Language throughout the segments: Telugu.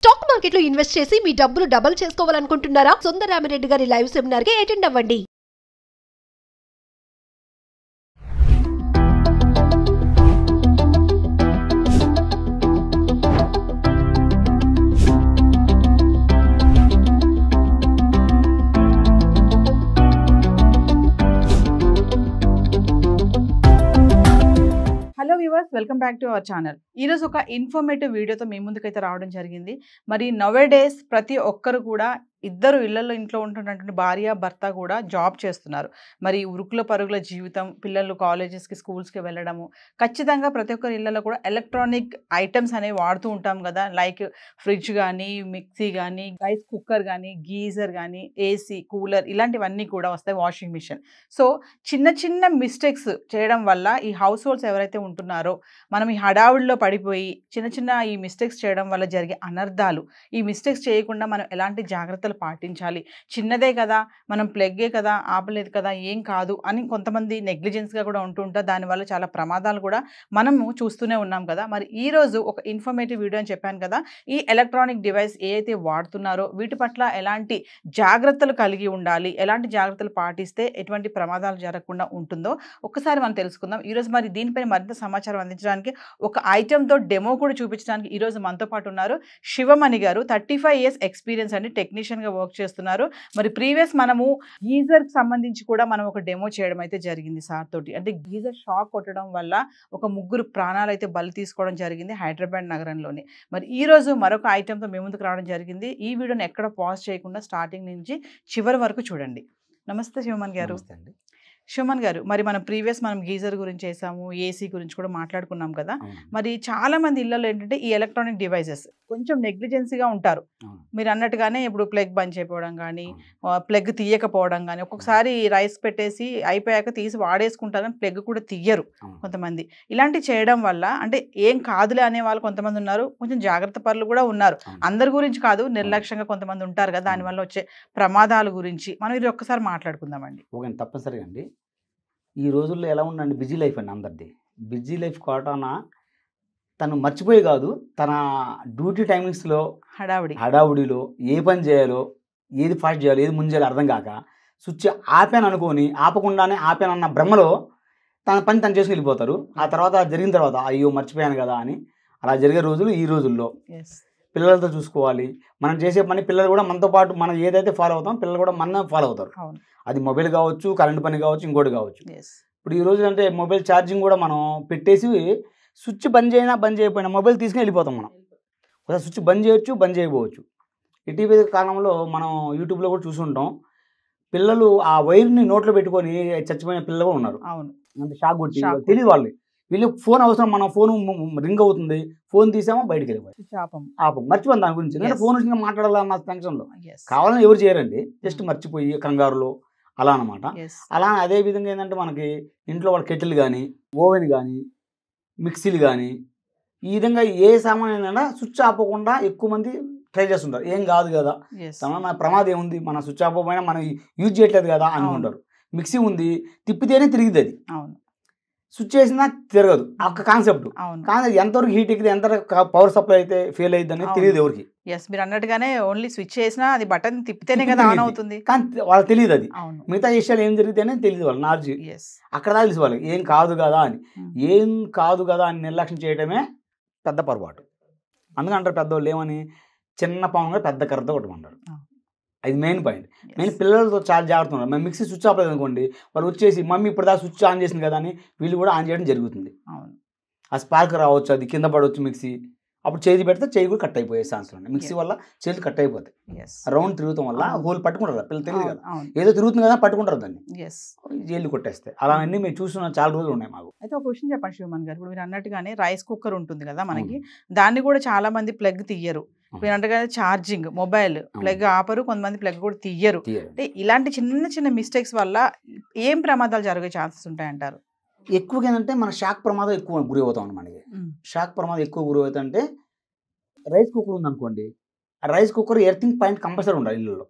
స్టాక్ మార్కెట్లో ఇన్వెస్ట్ చేసి మీ డబ్బులు డబుల్ చేసుకోవాలనుకుంటున్నారా? సుందరరామిరెడ్డి గారి లైవ్ సెమినార్ కి అటెండ్ అవ్వండి. Hello viewers, welcome back to our channel. ఈరోజు ఒక ఇన్ఫర్మేటివ్ వీడియోతో మీ ముందుకైతే రావడం జరిగింది. మరి నవేడేస్ ప్రతి ఒక్కరు కూడా ఇద్దరు ఇంట్లో ఉంటున్నటువంటి భార్య భర్త కూడా జాబ్ చేస్తున్నారు. మరి ఉరుకుల పరుగుల జీవితం, పిల్లలు కాలేజెస్కి స్కూల్స్కి వెళ్ళడము, ఖచ్చితంగా ప్రతి ఒక్కరి ఇళ్లలో కూడా ఎలక్ట్రానిక్ ఐటమ్స్ అనేవి వాడుతూ ఉంటాం కదా. లైక్ ఫ్రిడ్జ్ కానీ, మిక్సీ కానీ, రైస్ కుక్కర్ కానీ, గీజర్ కానీ, ఏసీ, కూలర్ ఇలాంటివన్నీ కూడా వస్తాయి, వాషింగ్ మిషన్. సో చిన్న చిన్న మిస్టేక్స్ చేయడం వల్ల ఈ హౌస్ హోల్డ్స్ ఎవరైతే ఉంటున్నారో, మనం ఈ హడావుడిలో పడిపోయి చిన్న ఈ మిస్టేక్స్ చేయడం వల్ల జరిగే అనర్థాలు, ఈ మిస్టేక్స్ చేయకుండా మనం ఎలాంటి జాగ్రత్తలు పాటించాలి. చిన్నదే కదా, మనం ప్లగ్గే కదా, ఆపలేదు కదా, ఏం కాదు అని కొంతమంది నెగ్లిజెన్స్గా కూడా ఉంటుంటారు. దానివల్ల చాలా ప్రమాదాలు కూడా మనము చూస్తూనే ఉన్నాం కదా. మరి ఈరోజు ఒక ఇన్ఫర్మేటివ్ వీడియో అని చెప్పాను కదా. ఈ ఎలక్ట్రానిక్ డివైస్ ఏదైతే వాడుతున్నారో వీటి పట్ల ఎలాంటి జాగ్రత్తలు కలిగి ఉండాలి, ఎలాంటి జాగ్రత్తలు పాటిస్తే ఎటువంటి ప్రమాదాలు జరగకుండా ఉంటుందో ఒక్కసారి మనం తెలుసుకుందాం ఈరోజు. మరి దీనిపైన మరింత సమాచారం అందించడానికి, ఒక ఐటెంతో డెమో కూడా చూపించడానికి ఈరోజు మనతో పాటు ఉన్నారు శివమణి గారు. 35 years ఎక్స్పీరియన్స్ అండి, టెక్నీషియన్ గా వర్క్ చేస్తున్నారు. మరి ప్రీవియస్ మనము గీజర్ కి సంబంధించి కూడా మనం ఒక డెమో చేయడం అయితే జరిగింది సార్ తోటి. అంటే గీజర్ షాక్ కొట్టడం వల్ల ఒక 3 ప్రాణాలు అయితే బలి తీసుకోవడం జరిగింది హైదరాబాద్ నగరంలోని. మరి ఈ రోజు మరొక ఐటెంతో మీ ముందుకు రావడం జరిగింది. ఈ వీడియోని ఎక్కడ పాజ్ చేయకుండా స్టార్టింగ్ నుంచి చివరి వరకు చూడండి. నమస్తే శివమణి గారు. శివమణి గారు, మరి మనం గీజర్ గురించి చేసాము, ఏసీ గురించి కూడా మాట్లాడుకున్నాం కదా. మరి చాలా మంది ఇళ్లలో ఏంటంటే ఈ ఎలక్ట్రానిక్ డివైసెస్ కొంచెం నెగ్లిజెన్సీగా ఉంటారు. మీరు అన్నట్టుగానే ఇప్పుడు ప్లగ్ బంద్ చేయకపోవడం కానీ, ప్లగ్ తీయకపోవడం కానీ, ఒక్కొక్కసారి రైస్ పెట్టేసి అయిపోయాక తీసి వాడేసుకుంటారు కానీ ప్లగ్ కూడా తీయరు కొంతమంది. ఇలాంటి చేయడం వల్ల అంటే ఏం కాదులే అనే వాళ్ళు కొంతమంది ఉన్నారు, కొంచెం జాగ్రత్త పరులు కూడా ఉన్నారు. అందరి గురించి కాదు, నిర్లక్ష్యంగా కొంతమంది ఉంటారు కదా. దానివల్ల వచ్చే ప్రమాదాల గురించి మనం ఇది ఒక్కసారి మాట్లాడుకుందామండి. ఓకే, తప్పనిసరిగా అండి. ఈ రోజుల్లో ఎలా ఉందండి, బిజీ లైఫ్ అండి అందరిది. బిజీ లైఫ్ కావటాన తను మర్చిపోయి కాదు, తన డ్యూటీ టైమింగ్స్లో హడావుడిలో ఏ పని చేయాలో, ఏది ఫాస్ట్ చేయాలో, ఏది ముందు చేయాలో అర్థం కాక స్విచ్ ఆపాను అనుకొని ఆపకుండానే ఆపానన్న భ్రమలో తన పని తను చేసుకుని వెళ్ళిపోతారు. ఆ తర్వాత జరిగిన తర్వాత అయ్యో మర్చిపోయాను కదా అని అలా జరిగే రోజులు ఈ రోజుల్లో. పిల్లలతో చూసుకోవాలి, మనం చేసే పని పిల్లలు కూడా మనతో పాటు మనం ఏదైతే ఫాలో అవుతాం పిల్లలు కూడా మన ఫాలో అవుతారు. అది మొబైల్ కావచ్చు, కరెంట్ పని కావచ్చు, ఇంకోటి కావచ్చు. ఇప్పుడు ఈ రోజు అంటే మొబైల్ ఛార్జింగ్ కూడా మనం పెట్టేసి స్విచ్ బంద్ చేయకపోయినా మొబైల్ తీసుకుని వెళ్ళిపోతాం. మనం ఒకసారి స్విచ్ బంద్ చేయొచ్చు, బంద్ చేయకపోవచ్చు. ఇటీవల కాలంలో మనం యూట్యూబ్లో కూడా చూసుంటాం, పిల్లలు ఆ వైర్ని నోట్లో పెట్టుకొని చచ్చిపోయిన పిల్లలు కూడా ఉన్నారు. అంటే షాక్ కొట్టి తెలియదు వాళ్ళు. వీళ్ళకి ఫోన్ అవసరం, మనం ఫోన్ రింగ్ అవుతుంది, ఫోన్ తీసామో బయటకు వెళ్ళిపోయి ఆపం మర్చిపోయింది దాని గురించి. ఎందుకంటే ఫోన్ వచ్చి మాట్లాడాలన్న టెన్షన్లో కావాలని ఎవరు చేయరండి, జస్ట్ మర్చిపోయి కంగారులో అలా అనమాట. అలా అదే విధంగా ఏంటంటే మనకి ఇంట్లో వాళ్ళ కెటిల్ కానీ, ఓవెన్ కానీ, మిక్సీలు కానీ, ఈ విధంగా ఏ సామాన్ ఏంటంటే స్విచ్ ఆపకుండా ఎక్కువ మంది ట్రై చేస్తుంటారు. ఏం కాదు కదా, మన ప్రమాదం ఏముంది, మన స్విచ్ ఆపకపోయినా మనం యూజ్ చేయట్లేదు కదా అనుకుంటారు. మిక్సీ ఉంది, తిప్పితేనే తిరిగిద్ది, అది స్విచ్ చేసినా తిరగదు. ఒక కాన్సెప్ట్. కానీ ఎంతవరకు హీట్ ఎక్కితే, ఎంత పవర్ సప్లై అయితే ఫెయిల్ అయ్యింది అనేది తెలియదు ఎవరికి. మీరు అన్నట్టుగానే ఓన్లీ స్విచ్ చేసినా అది బటన్ తిప్పితేనే కదా ఆన్ అవుతుంది, కానీ వాళ్ళకి తెలియదు. అది మిగతా విషయాలు ఏం జరిగితే అనేది తెలియదు వాళ్ళు, నాలెడ్జ్ అక్కడ దాకా తెలుసు వాళ్ళకి ఏం కాదు కదా అని. ఏం కాదు కదా అని నిర్లక్ష్యం చేయడమే పెద్ద పొరపాటు. అందుకంటారు పెద్దవాళ్ళు ఏమని, చిన్న పాముగా పెద్ద కర్రతో కొట్టమంటారు. అది మెయిన్ పాయింట్. మెయిన్ పిల్లలతో చాలా జాగ్రత్త ఉన్నారు. మేము మిక్సీ స్విచ్ ఆపలేదు అనుకోండి, వాళ్ళు వచ్చేసి మమ్మీ ఇప్పుడు దాకా స్విచ్ ఆన్ చేసింది కదా అని వీళ్ళు కూడా ఆన్ చేయడం జరుగుతుంది. ఆ స్పార్క్ రావచ్చు, అది కింద పడవచ్చు మిక్సీ. అప్పుడు చేయి పెడితే చేయి కూడా కట్ అయిపోయే ఛాన్స్లు ఉన్నాయి. మిక్సీ వల్ల చేతులు కట్ అయిపోతాయి. రౌండ్ తిరుగుతాం వల్ల హోల్ పట్టుకుంటారు, పిల్లలు తెలియదు కదా, ఏదో తిరుగుతుంది కదా పట్టుకుంటారు దాన్ని, జైలు కొట్టేస్తాయి. అలాంటి మేము చూస్తున్న చాలా రోజులు ఉన్నాయి మాకు. అయితే ఒక క్వశ్చన్ చెప్పండి శివమణి గారు, ఇప్పుడు మీరు అన్నట్టుగానే రైస్ కుక్కర్ ఉంటుంది కదా మనకి, దాన్ని కూడా చాలా మంది ప్లగ్ తీయరు. మీరు అన్నట్టుగా ఛార్జింగ్ మొబైల్ ప్లగ్ ఆపరు, కొంతమంది ప్లగ్ కూడా తీయరు. అంటే ఇలాంటి చిన్న మిస్టేక్స్ వల్ల ఏం ప్రమాదాలు జరిగే ఛాన్సెస్ ఉంటాయంటారు? ఎక్కువగా ఏంటంటే మన షాక్ ప్రమాదం ఎక్కువ గురి అవుతాం అండి. మనకి షాక్ ప్రమాదం ఎక్కువ గురి అవుతుంటే, రైస్ కుక్కర్ ఉందనుకోండి, ఆ rice cooker earthing point compulsory ఉండాలి ఇళ్ళలో.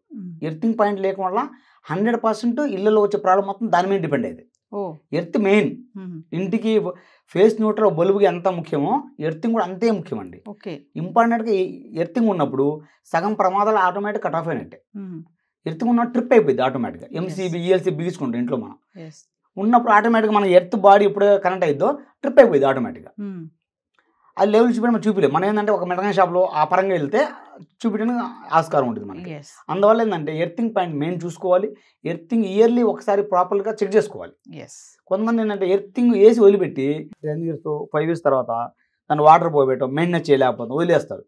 ఎర్తింగ్ పాయింట్ లేకుండా 100% ఇళ్ళలో వచ్చే ప్రాబ్లం మొత్తం దాని మీద డిపెండ్ అయ్యేది. Earth main. ఇంటికి ఫేస్ న్యూట్రల్ బల్బుకి ఎంత ముఖ్యమో ఎర్తింగ్ కూడా అంతే ముఖ్యం అండి. ఇంపార్టెంట్గా ఎర్తింగ్ ఉన్నప్పుడు సగం ప్రమాదాలు ఆటోమేటిక్ కట్ ఆఫ్ అయినట్టే. ఎర్తింగ్ ఉన్న ట్రిప్ అయిపోయింది ఆటోమేటిక్గా. ఎంసీబీ ఈఎల్సీ బిగించుకుంటాం ఇంట్లో మనం ఉన్నప్పుడు ఆటోమేటిక్గా మన ఎర్త్ బాడీ ఎప్పుడు కనెక్ట్ అయిద్దో ట్రిప్ అయిపోయింది ఆటోమేటిక్గా. అది లెవెల్ చూపించడం మనం చూపించలేదు. మనం ఏంటంటే ఒక మెటకానిక్ షాప్లో ఆ పరంగా వెళ్తే చూపించడానికి ఆస్కారం ఉంటుంది మనకి. అందువల్ల ఏంటంటే ఎర్తింగ్ పాయింట్ మెయిన్ చూసుకోవాలి. ఎర్తింగ్ ఇయర్లీ ఒకసారి ప్రాపర్గా చెక్ చేసుకోవాలి. కొంతమంది ఏంటంటే ఎర్తింగ్ వేసి వదిలిపెట్టి 10 years 5 years తర్వాత దాన్ని వాటర్ పోయబెట్టడం మెయింటెనెన్స్ చేయలేకపోతే వదిలేస్తారు.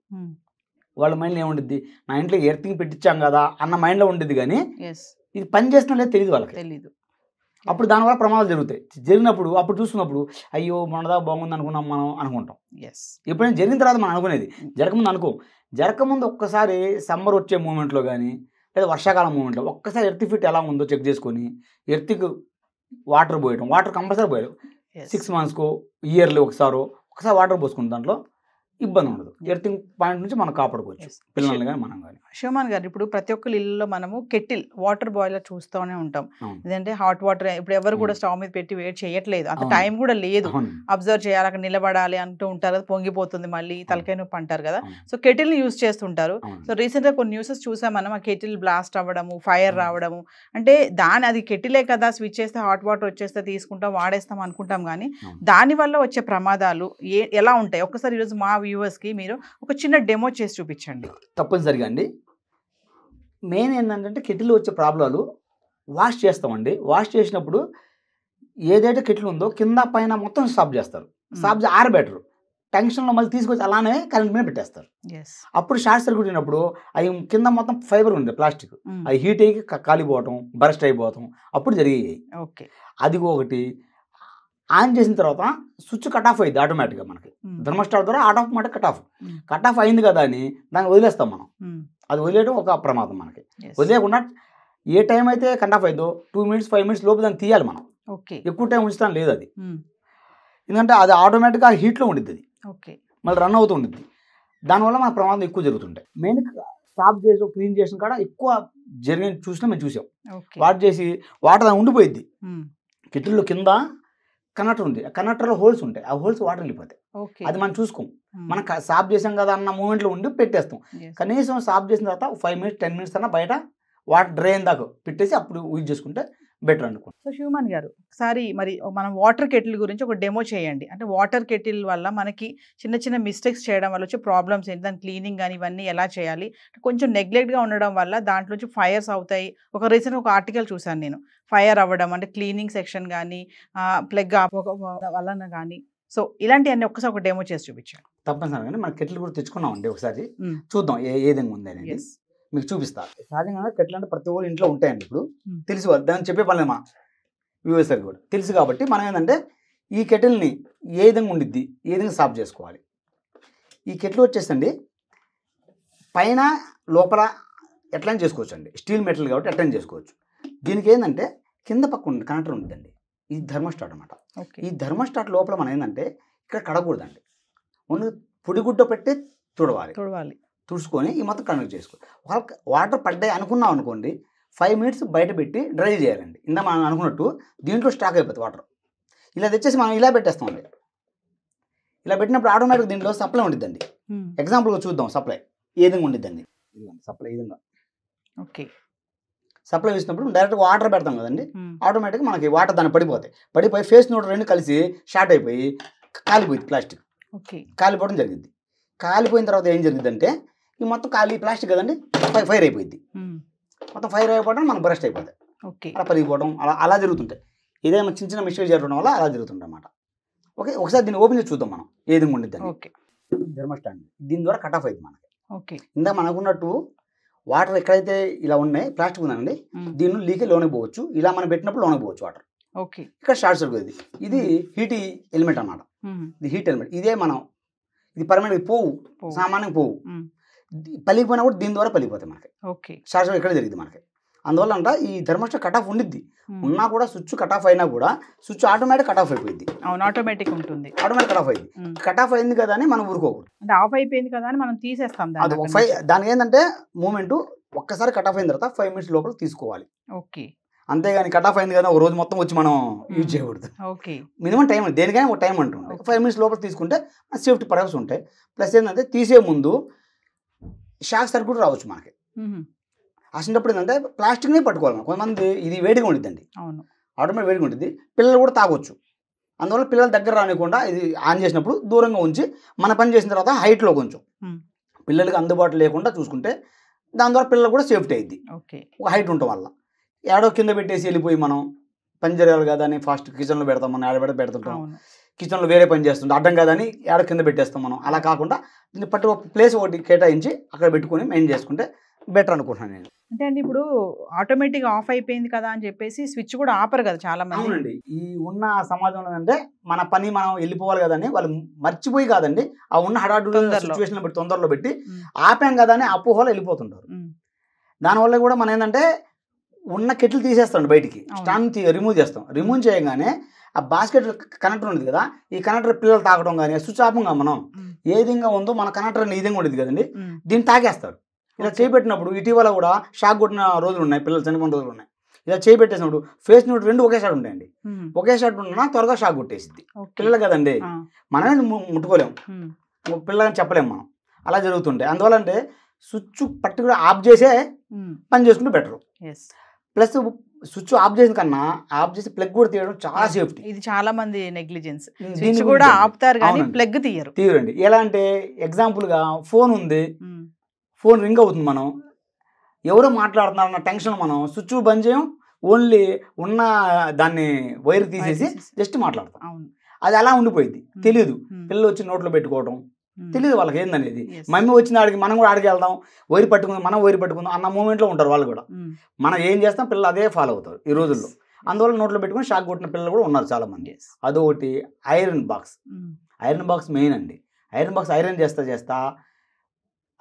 వాళ్ళ మైండ్లో ఏముంటుంది, నా ఇంట్లో ఎర్తింగ్ పెట్టించాం కదా అన్న మైండ్లో ఉంటుంది. కానీ ఇది పని చేస్తున్నా లేదు తెలియదు వాళ్ళకి. అప్పుడు దానివల్ల ప్రమాదాలు జరుగుతాయి. జరిగినప్పుడు అప్పుడు చూస్తున్నప్పుడు అయ్యో మనదా బాగుంది అనుకున్నాం మనం అనుకుంటాం. ఎప్పుడైనా జరిగిన తర్వాత మనం అనుకునేది, జరగముందు అనుకో. జరగముందు ఒక్కసారి సమ్మర్ వచ్చే మూమెంట్లో కానీ లేదా వర్షాకాలం మూమెంట్లో ఒక్కసారి ఎర్త్ ఫిట్ ఎలా ఉందో చెక్ చేసుకొని ఎర్త్కి వాటర్ పోయడం. వాటర్ కంపల్సరీ పోయడం. 6 monthsకో ఇయర్లీ ఒకసారి వాటర్ పోసుకుంటాం. దాంట్లో ఇబ్బంది ఉండదు. ఎర్తింగ్ పాయింట్ నుంచి మనం కాపాడుకోవచ్చు పిల్లల్ని కానీ మనం కానీ. శివమాన్ గారు, ఇప్పుడు ప్రతి ఒక్కరి ఇళ్ళలో మనము కెటిల్ వాటర్ బాయిలర్ చూస్తూనే ఉంటాం. ఎందుకంటే హాట్ వాటర్ ఇప్పుడు ఎవరు కూడా స్టవ్ మీద పెట్టి వేడి చేయట్లేదు, అంత టైం కూడా లేదు. అబ్జర్వ్ చేయాలి, అక్కడ నిలబడాలి అంటూ ఉంటారు, పొంగిపోతుంది మళ్ళీ తలకాయ నొప్పి అంటారు కదా. సో కెటిల్ ని యూజ్ చేస్తుంటారు. సో రీసెంట్ గా కొన్ని న్యూసెస్ చూసాం మనం, ఆ కెటిల్ బ్లాస్ట్ అవ్వడము, ఫైర్ రావడము. అంటే అది కెటిలే కదా, స్విచ్ చేస్తే హాట్ వాటర్ వచ్చేస్తే తీసుకుంటాం వాడేస్తాం అనుకుంటాం, కానీ దాని వల్ల వచ్చే ప్రమాదాలు ఎలా ఉంటాయి ఒక్కసారి ఈరోజు మా వ్యూవర్స్ కి మీరు ఒక చిన్న డెమో చేసి చూపించండి. తప్పనిసరిగా అండి. మెయిన్ ఏంటంటే కెటిల్ వచ్చే ప్రాబ్లాలు వాష్ చేస్తామండి. వాష్ చేసినప్పుడు ఏదైతే కెటిల్ ఉందో కింద పైన మొత్తం స్టాప్ చేస్తారు. స్టాప్ ఆరబెట్టరు. టెన్షన్లో మళ్ళీ తీసుకొచ్చి అలానే కరెంట్ మీద పెట్టేస్తారు. అప్పుడు షార్ట్ సర్క్యూట్ అయినప్పుడు అవి కింద మొత్తం ఫైబర్ ఉంది ప్లాస్టిక్, అవి హీట్ అయ్యి కాలిపోవటం, బరస్ట్ అయిపోవటం అప్పుడు జరిగాయి. అది ఒకటి. ఆన్ చేసిన తర్వాత స్విచ్ కట్ ఆఫ్ అయింది ఆటోమేటిక్గా. మనకి థర్మోస్టాట్ ద్వారా ఆటోమేటిక్ కట్ ఆఫ్ అయింది కదా అని దాన్ని వదిలేస్తాం మనం. అది వదిలేయడం ఒక ప్రమాదం మనకి. వదిలేయకుండా ఏ టైం అయితే కట్ ఆఫ్ అయిందో 2 minutes 5 minutes లోపు దాన్ని తీయాలి మనం. ఎక్కువ టైం ఉంచుతాం లేదు అది. ఎందుకంటే అది ఆటోమేటిక్గా హీట్లో ఉండిద్ది, అది మళ్ళీ రన్ అవుతూ ఉండిద్ది. దానివల్ల మన ప్రమాదం ఎక్కువ జరుగుతుంటాయి. మెయిన్ స్టాప్ చేసి క్లీన్ చేసిన కాడ ఎక్కువ జరిగిన చూసినా మేము చూసాం. వాటర్ చేసి వాటర్ దాన్ని ఉండిపోయిద్ది. కెటిల్లో కింద కనెక్టర్ ఉంది, ఆ కనెక్టర్లో హోల్స్ ఉంటాయి, ఆ హోల్స్ వాటర్ వెళ్ళిపోతాయి. అది మనం చూసుకోం. మనం సాఫ్ చేసాం కదా అన్న మూమెంట్లో ఉండి పెట్టేస్తాం. కనీసం సాఫ్ చేసిన తర్వాత 5 minutes 10 minutes అన్నా బయట వాటర్ డ్రైన్ దాకా పెట్టేసి అప్పుడు యూజ్ చేసుకుంటే బెటర్ అనుకోండి. సో శివమాన్ గారు, ఒకసారి మరి మనం వాటర్ కెటిల్ గురించి ఒక డెమో చేయండి. అంటే వాటర్ కెటిల్ వల్ల మనకి చిన్న చిన్న మిస్టేక్స్ చేయడం వల్ల వచ్చే ప్రాబ్లమ్స్ ఏంటి, దాని క్లీనింగ్ కానీ ఇవన్నీ ఎలా చేయాలి. కొంచెం నెగ్లెక్ట్గా ఉండడం వల్ల దాంట్లోంచి ఫైర్స్ అవుతాయి. ఒక రీసెంట్ ఒక ఆర్టికల్ చూసాను నేను, ఫైర్ అవ్వడం అంటే క్లీనింగ్ సెక్షన్ కానీ ప్లగ్ వలన కానీ. సో ఇలాంటివన్నీ ఒక్కసారి ఒక డెమో చేసి చూపించాను. తప్పనిసరిగా కానీ మన కెటిల్ కూడా తెచ్చుకున్నామండి, ఒకసారి చూద్దాం ఏ విధంగా ఉంది అనేది మీకు చూపిస్తా. సహజంగా కెటిల్ అంటే ప్రతి ఒక్కరు ఇంట్లో ఉంటాయండి. ఇప్పుడు తెలుసు దాన్ని చెప్పే పని మా వ్యూవర్స్ కూడా తెలుసు కాబట్టి మనం ఏంటంటే ఈ కెటిల్ని ఏ విధంగా ఉండిద్ది, ఏ విధంగా సాఫ్ చేసుకోవాలి. ఈ కెటిల్ వచ్చేసండి పైన లోపల ఎట్లయినా చేసుకోవచ్చు అండి. స్టీల్ మెటల్ కాబట్టి ఎట్లయినా చేసుకోవచ్చు. దీనికి ఏంటంటే కింద పక్క కనెక్టర్ ఉంటుందండి. ఇది థర్మోస్టాట్ అనమాట. ఈ థర్మోస్టాట్ లోపల మనం ఏంటంటే ఇక్కడ కడగకూడదండి, ముందు పొడిగుడ్డ పెట్టి తుడవాలి. తుడుచుకొని ఈ మొత్తం కనెక్ట్ చేసుకోవాలి. వాటర్ పడ్డాయి అనుకున్నాం అనుకోండి, 5 minutes బయట పెట్టి డ్రై చేయాలండి. ఇందా మనం అనుకున్నట్టు దీంట్లో స్టాక్ అయిపోతుంది వాటర్. ఇలా తెచ్చేసి మనం ఇలా పెట్టేస్తామండి. ఇలా పెట్టినప్పుడు ఆటోమేటిక్ దీంట్లో సప్లై ఉండిద్దండి. ఎగ్జాంపుల్గా చూద్దాం సప్లై ఏ విధంగా ఉండిద్దండి. సప్లై ఈ విధంగా సప్లై వేసినప్పుడు డైరెక్ట్గా వాటర్ పెడతాం కదండి, ఆటోమేటిక్గా మనకి వాటర్ దాన్ని పడిపోయి ఫేస్ నోట్ 2 కలిసి షార్ట్ అయిపోయి కాలిపోయింది. ప్లాస్టిక్ కాలిపోవడం జరిగింది. కాలిపోయిన తర్వాత ఏం జరిగిందంటే ఈ మొత్తం ప్లాస్టిక్ కదండి ఫైర్ అయిపోయింది. మొత్తం ఫైర్ అయిపోవడం మనకు బరస్ట్ అయిపోతాయి, అలా పరిగిపోవడం అలా జరుగుతుంటాయి. ఏదైనా చిన్న చిన్న మిస్టేక్ జరగడం వల్ల అలా జరుగుతుంటాయి అన్నమాట. ఓకే, ఒకసారి దీన్ని ఓపెన్ చేసి చూద్దాం మనం ఏ విధంగా ఉండిద్ది. థర్మోస్టాట్ దీని ద్వారా కట్ ఆఫ్ అయింది మనకి. ఇందా మనకున్నట్టు వాటర్ ఎక్కడైతే ఇలా ఉన్నాయి ప్లాస్టిక్ ఉందండి, దీన్ని లీకే లోనికి పోవచ్చు. ఇలా మనం పెట్టినప్పుడు లోనికి పోవచ్చు వాటర్. ఇక్కడ షార్ట్ సర్క్యూట్ ఇది హీట్ ఎలిమెంట్ అన్నమాట. ఇది హీట్ ఎలిమెంట్. ఇదే మనం ఇది పర్మనెంట్ పోవు, సామాన్యంగా పోవు. పలిగిపోయినా కూడా దీని ద్వారా పలిగిపోతాయి మనకి. షార్ట్ సర్క్యూట్ ఎక్కడ జరిగింది మనకి. అందువల్ల అంట ఈ థర్మోస్టాట్ కట్ ఆఫ్ ఉండిద్ది. ఉన్నా కూడా స్విచ్ కట్ ఆఫ్ అయినా కూడా స్విచ్ ఆటోమేటిక్ కట్ ఆఫ్ అయిపోయింది. ఆటోమేటిక్ ఉంటుంది, ఆటోమేటిక్ కట్ ఆఫ్ అయింది. కట్ ఆఫ్ అయింది కదా అని మనం ఊరుకోకూడదు. అంటే ఆఫ్ అయిపోయింది కదా అని మనం తీసేస్తాం. దానికి ఏంటంటే మూమెంట్ ఒక్కసారి కట్ ఆఫ్ అయిన తర్వాత 5 minutes లోపల తీసుకోవాలి. అంతేగాని కట్ ఆఫ్ అయింది కదా ఒక రోజు మొత్తం వచ్చి మనం యూజ్ చేయకూడదు. ఓకే. మినిమం టైం దేనికైనా ఒక టైం అంటుంది. 5 minutes లోపల తీసుకుంటే సేఫ్టీ పర్పస్ ఉంటాయి. ప్లస్ ఏంటంటే తీసే ముందు షాక్ సర్క్యూట్ రావచ్చు మనకి. అసలు ఏంటంటే ప్లాస్టిక్నే పట్టుకోవాలి. కొంతమంది ఇది వేడిగా ఉండిద్దండి, అవును, ఆటోమేటిక్ వేడిగా ఉంటుంది, పిల్లలు కూడా తాగొచ్చు. అందువల్ల పిల్లల దగ్గర రానికుండా ఇది ఆన్ చేసినప్పుడు దూరంగా ఉంచి మన పని చేసిన తర్వాత హైట్లో కొంచెం పిల్లలకి అందుబాటులో లేకుండా చూసుకుంటే దాని ద్వారా పిల్లలు కూడా సేఫ్టీ అయింది. ఓకే. ఒక హైట్ ఉండటం వల్ల ఏడో కింద పెట్టేసి వెళ్ళిపోయి మనం పని జరగాలి కదా అని ఫాస్ట్ కిచెన్లో పెడతాం, మనం ఏడ పెడుతుంటాం, కిచెన్లో వేరే పని చేస్తుంటాం, అడ్డం కాదని ఏడో కింద పెట్టేస్తాం మనం. అలా కాకుండా దీన్ని పట్టు ఒక ప్లేస్ ఒకటి కేటాయించి అక్కడ పెట్టుకొని మెయింటైన్ చేసుకుంటే బెటర్ అనుకుంటున్నాను నేను. అంటే అండి ఇప్పుడు ఆటోమేటిక్ ఆఫ్ అయిపోయింది కదా అని చెప్పేసి స్విచ్ కూడా ఆపరు కదా చాలా మంది. అవునండి, ఈ ఉన్న సమాజంలో అంటే మన పని మనం వెళ్ళిపోవాలి కదని వాళ్ళు మర్చిపోయి కాదండి, ఆ ఉన్న హడాడు సిచ్యువేషన్ పెట్టి తొందరలో పెట్టి ఆపాం కదా అని అపోహలో వెళ్ళిపోతుంటారు. దానివల్ల కూడా మనం ఏంటంటే ఉన్న కెట్లు తీసేస్తాం బయటికి, స్టాండ్ రిమూవ్ చేస్తాం. రిమూవ్ చేయగానే ఆ బాస్కెట్ కనెక్టర్ ఉంది కదా, ఈ కనెక్టర్ పిల్లలు తాగడం కానీ స్విచ్ ఆపంగా మనం ఏ విధంగా ఉందో మన కనెక్టర్ ఈ విధంగా ఉండేది కదండి, దీన్ని తాగేస్తారు. ఇలా చేపెట్టినప్పుడు ఇటీవల కూడా షాక్ కొట్టిన రోజులు ఉన్నాయి, పిల్లలు చనిపోయిన రోజులు ఉన్నాయి. ఇలా చేపెట్టేసినప్పుడు ఫేస్ నోట్ 2 ఒకే షాట్ ఉంటాయండి, ఒకే షాట్ ఉన్నా త్వరగా షాక్ కొట్టేసింది. పిల్లలు కదండి, మనమే ముట్టుకోలేము, పిల్లలని చెప్పలేము మనం, అలా జరుగుతుంటాయి. అందువల్ల అంటే స్విచ్ పర్టికులర్ ఆఫ్ చేసే పని చేసుకుంటే బెటర్. ప్లస్ స్విచ్ ఆఫ్ చేసిన కన్నా ఆఫ్ చేసి ప్లగ్ కూడా తీయడం చాలా సేఫ్టీ. ఇది చాలా మంది నెగ్లిజెన్స్, స్విచ్ కూడా ఆపుతారు కానీ ప్లగ్ తీయరండి. ఎలా అంటే ఎగ్జాంపుల్గా ఫోన్ ఉంది, ఫోన్ రింగ్ అవుతుంది, మనం ఎవరో మాట్లాడుతున్నారన్న టెన్షన్ మనం స్విచ్ బంద్ చేయం, ఓన్లీ ఉన్న దాన్ని వైర్ తీసేసి జస్ట్ మాట్లాడతాం. అది అలా ఉండిపోయింది, తెలియదు. పిల్లలు వచ్చి నోట్లో పెట్టుకోవడం తెలియదు వాళ్ళకి ఏందనేది. మమ్మీ వచ్చిన ఆడికి మనం కూడా ఆడికి వెళ్దాం, వైర్ పట్టుకుందాం, మనం వైర్ పట్టుకుందాం అన్న మూమెంట్లో ఉంటారు వాళ్ళు కూడా. మనం ఏం చేస్తాం పిల్లలు అదే ఫాలో అవుతారు ఈ రోజుల్లో. అందువల్ల నోట్లో పెట్టుకుని షాక్ కొట్టిన పిల్లలు కూడా ఉన్నారు చాలా మంది. అదొకటి iron box. Iron box main అండి. ఐరన్ బాక్స్ ఐరన్ చేస్తా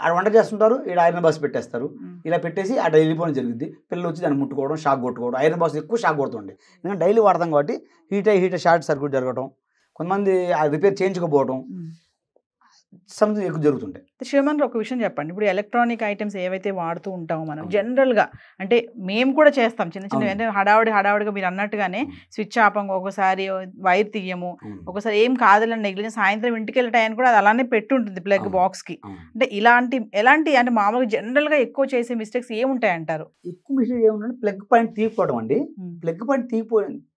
ఆడ వంట చేస్తుంటారు, ఇక్కడ ఐరన్ బాక్స్ పెట్టేస్తారు, ఇలా పెట్టేసి ఆ డైలీ వెళ్ళిపోవడం జరిగింది. పిల్లలు వచ్చి దాన్ని ముట్టుకోవడం, షాక్ కొట్టుకోవడం. ఐరన్ బాక్స్ ఎక్కువ షాక్ కొడుతుంది, ఎందుకంటే డైలీ వాడతాం కాబట్టి హీట్ షార్ట్ సర్క్యూట్ జరగడం, కొంతమంది ఆ రిపేర్ చేయించుకోపోవడం సంథింగ్ ఎక్కువ జరుగుతుంటాయి. శ్రీమన్ ఒక విషయం చెప్పండి, ఇప్పుడు ఎలక్ట్రానిక్ ఐటమ్స్ ఏవైతే వాడుతూ ఉంటామో మనం జనరల్గా, అంటే మేము కూడా చేస్తాం చిన్న చిన్న, అంటే హడావుడిగా మీరు అన్నట్టుగానే స్విచ్ ఆపంగా ఒకసారి వైర్ తీయము, ఒకసారి ఏం కాదులని నెగ్లిజెన్స్, సాయంత్రం ఇంటికి వెళ్ళే టైం కూడా అది అలానే పెట్టుంటుంది ప్లగ్ బాక్స్కి. అంటే ఎలాంటి అంటే మామూలుగా జనరల్గా ఎక్కువ చేసే మిస్టేక్స్ ఏముంటాయి అంటారు? ఎక్కువ మిస్టేక్ ఏముందంటే ప్లగ్ పాయింట్ తీయకపోవడం అండి. ప్లగ్ పాయింట్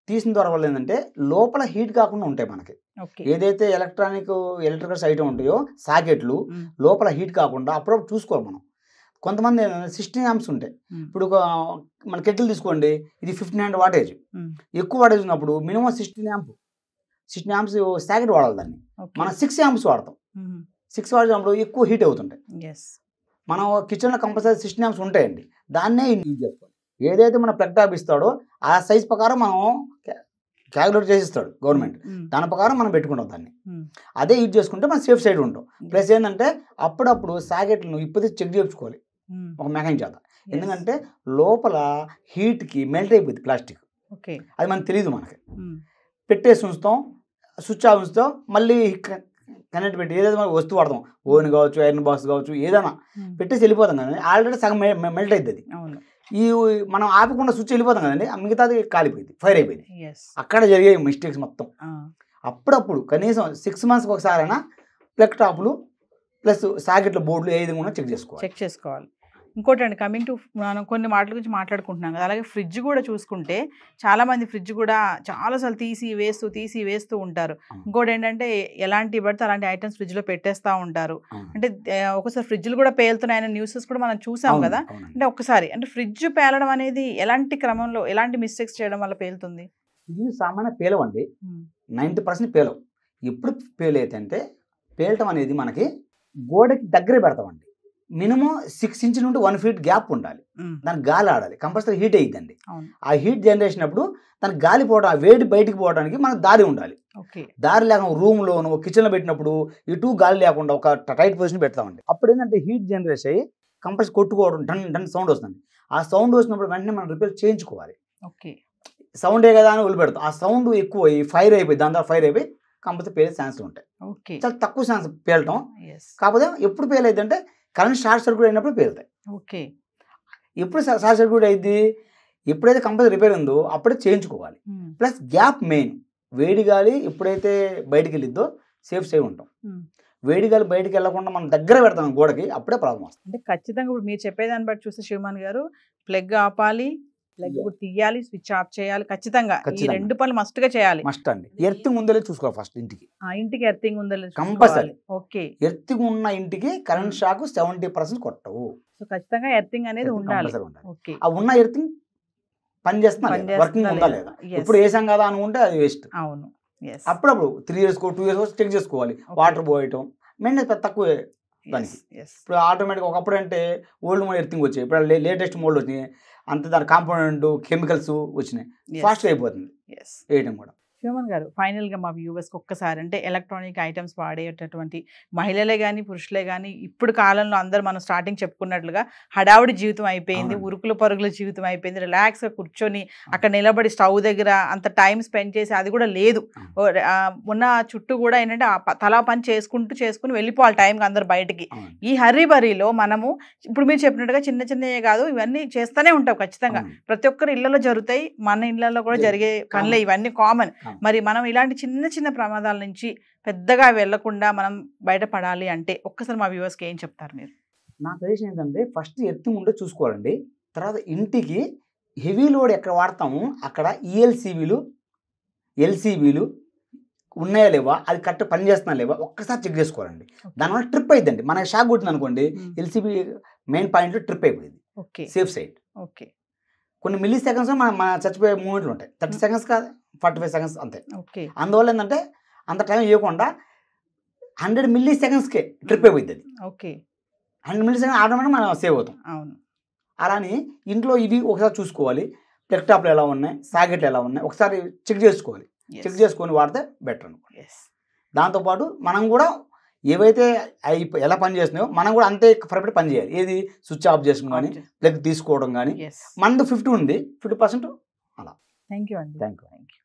తీసిన ద్వారా వల్ల ఏంటంటే లోపల హీట్ కాకుండా ఉంటాయి మనకి. ఏదైతే ఎలక్ట్రికల్స్ ఐటమ్ ఉంటాయో సాకెట్లు లోపల హీట్ కాకుండా అప్పుడప్పుడు చూసుకోవాలి మనం. కొంతమంది 16 amps ఉంటాయి. ఇప్పుడు మన కెటిల్ తీసుకోండి, ఇది 1500 wattage, ఎక్కువ వాటేజ్ ఉన్నప్పుడు మినిమం 16 amps సాకెట్ వాడాలి. దాన్ని మనం 6 amps వాడతాం. 6 వాడినప్పుడు ఎక్కువ హీట్ అవుతుంటాయి. మనం కిచెన్లో కంపల్సరీ 16 amps ఉంటాయండి, దాన్నే యూజ్ చేసుకోవాలి. ఏదైతే మన ప్లగ్ టాప్ ఇస్తాడో ఆ సైజ్ ప్రకారం మనం క్యాలిక్యులేట్ చేసిస్తాడు గవర్నమెంట్, దాని ప్రకారం మనం పెట్టుకుంటాం దాన్ని. అదే యూజ్ చేసుకుంటే మనం సేఫ్ సైడ్ ఉంటాం. ప్లస్ ఏంటంటే అప్పుడప్పుడు సాకెట్లను ఇప్పుడు చెక్ చేయించుకోవాలి ఒక మెకానిక్ చేత, ఎందుకంటే లోపల హీట్కి మెల్ట్ అయిపోయింది ప్లాస్టిక్, అది మనకు తెలియదు. మనకి పెట్టేసి ఉంచుతాం, స్విచ్ ఆఫ్ ఉంచుతాం, మళ్ళీ కనెక్ట్ పెట్టి ఏదైతే మనకు వస్తువు వాడతాం, ఓవెన్ కావచ్చు, ఐరన్ బాక్స్ కావచ్చు, ఏదైనా పెట్టేసి వెళ్ళిపోతాం కదండి, ఆల్రెడీ సగం మెల్ట్ అవుతుంది. ఈ మనం ఆపకుండా స్విచ్ వెళ్ళిపోతాం కదండి, మిగతాది కాలిపోయింది, ఫైర్ అయిపోయింది. అక్కడ జరిగే మిస్టేక్స్ మొత్తం. అప్పుడప్పుడు కనీసం 6 months ఒకసారైనా ప్లగ్ టాపులు ప్లస్ సాకెట్ల బోర్డులు ఏ విధంగా చెక్ చేసుకోవాలి. ఇంకోటి అండి, కమింగ్ టు మనం కొన్ని మాటల గురించి మాట్లాడుకుంటున్నాం కదా, అలాగే ఫ్రిడ్జ్ కూడా చూసుకుంటే చాలామంది ఫ్రిడ్జ్ కూడా చాలాసార్లు తీసి వేస్తూ ఉంటారు. ఇంకోటి ఏంటంటే ఎలాంటి పడితే అలాంటి ఐటమ్స్ ఫ్రిడ్జ్లో పెట్టేస్తూ ఉంటారు. అంటే ఒకసారి ఫ్రిడ్జ్లు కూడా పేలుతున్నాయనే న్యూసెస్ కూడా మనం చూసాం కదా. అంటే ఒకసారి అంటే ఫ్రిడ్జ్ పేలడం అనేది ఎలాంటి క్రమంలో ఎలాంటి మిస్టేక్స్ చేయడం వల్ల పేలుతుంది? ఇది సామాన్య పేలవండి, 90% పేలవు. ఎప్పుడు పేలైతే అంటే పేలటం అనేది మనకి గోడకి దగ్గర పెడతామండి. మినిమం 6 inch నుండి 1 feet గ్యాప్ ఉండాలి, దానికి గాలి ఆడాలి, కంపల్సరీ హీట్ అయ్యిద్దండి. ఆ హీట్ జనరేషన్ అప్పుడు దానికి గాలి పోవడం, ఆ వేడి బయటికి పోవడానికి మనకు దారి ఉండాలి. దారి లేకుండా రూమ్లోను కిచెన్లో పెట్టినప్పుడు ఇటు గాలి లేకుండా ఒక టైట్ పొజిషన్ పెడతామండి. అప్పుడు ఏంటంటే హీట్ జనరేట్ అయ్యి కంపల్సరీ కొట్టుకోవడం, డన్ సౌండ్ వస్తుంది. ఆ సౌండ్ వచ్చినప్పుడు వెంటనే మనం రిపేర్ చేయించుకోవాలి. సౌండే కదా అని వదిలిపెడతాం, ఆ సౌండ్ ఎక్కువ ఫైర్ అయిపోయి దాని ద్వారా ఫైర్ అయిపోయి కంపల్సరీ పేలే ఛాన్స్ ఉంటాయి. చాలా తక్కువ ఛాన్స్ పేలటం. కాకపోతే ఎప్పుడు పేలైతే అంటే కరెంట్ షార్ట్ సర్క్యూట్ అయినప్పుడు పేలుతాయి. ఓకే. ఎప్పుడు షార్ట్ సర్క్యూట్ అయింది, ఎప్పుడైతే కంపల్సరీ రిపేర్ ఉందో అప్పుడే చేయించుకోవాలి. Plus gap main. వేడి గాలి ఎప్పుడైతే బయటికి వెళ్ళిద్దో సేఫ్ ఉంటాం. వేడి గాలి బయటికి వెళ్ళకుండా మనం దగ్గర పెడతాం గోడకి, అప్పుడే ప్రాబ్లం వస్తుంది. అంటే ఖచ్చితంగా ఇప్పుడు మీరు చెప్పేదాన్ని బట్టి చూస్తే శివమాన్ గారు ప్లగ్ ఆపాలి, ప్లగ్ తీయాలి, స్విచ్ ఆఫ్ చేయాలి, ఖచ్చితంగా ఈ 2 పనులు మస్ట్ గా చేయాలి. మస్ట్ అండి. ఎర్తింగ్ ఉందో చూసుకోవాలి ఫస్ట్ ఇంటికి. ఇంటికి ఎర్తింగ్ ఉందో కంపల్సరీ. ఓకే, ఎర్తింగ్ ఉన్న ఇంటికి కరెంట్ షాక్ 70% కొట్టవు. సో ఖచ్చితంగా ఎర్తింగ్ అనేది ఉండాలి. ఓకే, ఆ ఉన్న ఎర్తింగ్ పని చేస్తున్నా, వర్కింగ్ ఉందా లేదా, ఇప్పుడు వేసాం కదా అనుకుంటే అది వేస్ట్. అవును, అప్పుడప్పుడు 3 years 2 years చెక్ చేసుకోవాలి. వాటర్ పోయటం మెయింటెనెన్స్ తక్కువ దానికి. ఇప్పుడు ఆటోమేటిక్ ఒకప్పుడు అంటే ఓల్డ్ మోడ్ ఎర్తింగ్ వచ్చాయి, ఇప్పుడు లేటెస్ట్ మోడ్లు వచ్చినాయి. అంత దాని కాంపోనెంట్ కెమికల్స్ వచ్చినాయి, ఫాస్ట్గా అయిపోతుంది వేయటం కూడా. శివమన్ గారు, ఫైనల్గా మా వ్యూవర్స్కి ఒక్కసారి అంటే ఎలక్ట్రానిక్ ఐటమ్స్ వాడేటటువంటి మహిళలే కానీ పురుషులే కానీ ఇప్పుడు కాలంలో అందరూ మనం స్టార్టింగ్ చెప్పుకున్నట్లుగా హడావుడి జీవితం అయిపోయింది, ఉరుకుల పరుగుల జీవితం అయిపోయింది. రిలాక్స్గా కూర్చొని అక్కడ నిలబడి స్టవ్ దగ్గర అంత టైం స్పెండ్ చేసి అది కూడా లేదు. ఉన్న చుట్టూ కూడా ఏంటంటే తలా పని చేసుకుని వెళ్ళిపోవాలి టైంకి అందరు బయటికి. ఈ హర్రీ బరీలో మనము ఇప్పుడు మీరు చెప్పినట్టుగా చిన్న చిన్నవే కాదు, ఇవన్నీ చేస్తూనే ఉంటాం ఖచ్చితంగా. ప్రతి ఒక్కరి ఇళ్లలో జరుగుతాయి, మన ఇళ్లలో కూడా జరిగే పనులే, ఇవన్నీ కామన్. మరి మనం ఇలాంటి చిన్న చిన్న ప్రమాదాల నుంచి పెద్దగా వెళ్లకుండా మనం బయటపడాలి అంటే ఒక్కసారి మా వ్యూవర్స్కి ఏం చెప్తారు మీరు? నా సజెషన్ ఏంటంటే ఫస్ట్ ఎర్తింగ్ ఉంటే చూసుకోవాలండి. తర్వాత ఇంటికి హెవీ లోడ్ ఎక్కడ వాడతాము అక్కడ ELCBలు LCBలు ఉన్నాయా లేవా, అది కరెక్ట్ పని చేస్తున్నా లేవా ఒక్కసారి చెక్ చేసుకోవాలండి. దానివల్ల ట్రిప్ అయిద్దండి. మనకి షాక్ కొట్టింది అనుకోండి, LCB మెయిన్ పాయింట్ ట్రిప్ అయిపోయింది. Safe side. ఓకే, కొన్ని మిల్లీ సెకండ్స్ మన చచ్చిపోయే మూమెంట్లు ఉంటాయి. 30 seconds కాదు, 45 seconds అంతే. అందువల్ల ఏంటంటే అంత టైం ఇవ్వకుండా 100 millisecondsకే ట్రిప్ అయిపోయింది అది. 100 milliseconds ఆటోమేటిక్ మనం సేవ్ అవుతాం. అలానే ఇంట్లో ఇవి ఒకసారి చూసుకోవాలి. ప్లగ్ టాప్లు ఎలా ఉన్నాయి, సాకెట్లు ఎలా ఉన్నాయి ఒకసారి చెక్ చేసుకోవాలి. చెక్ చేసుకొని వాడితే బెటర్ అనుకోండి. దాంతోపాటు మనం కూడా ఏవైతే ఎలా పని చేస్తున్నాయో మనం కూడా అంతే పర్ఫెక్ట్ పని చేయాలి. ఏది స్విచ్ ఆఫ్ చేసుకోవడం కానీ, ప్లగ్ తీసుకోవడం కానీ. మనది 50 ఉంది, 50% అలా. థ్యాంక్ యూ అండి. Thank you.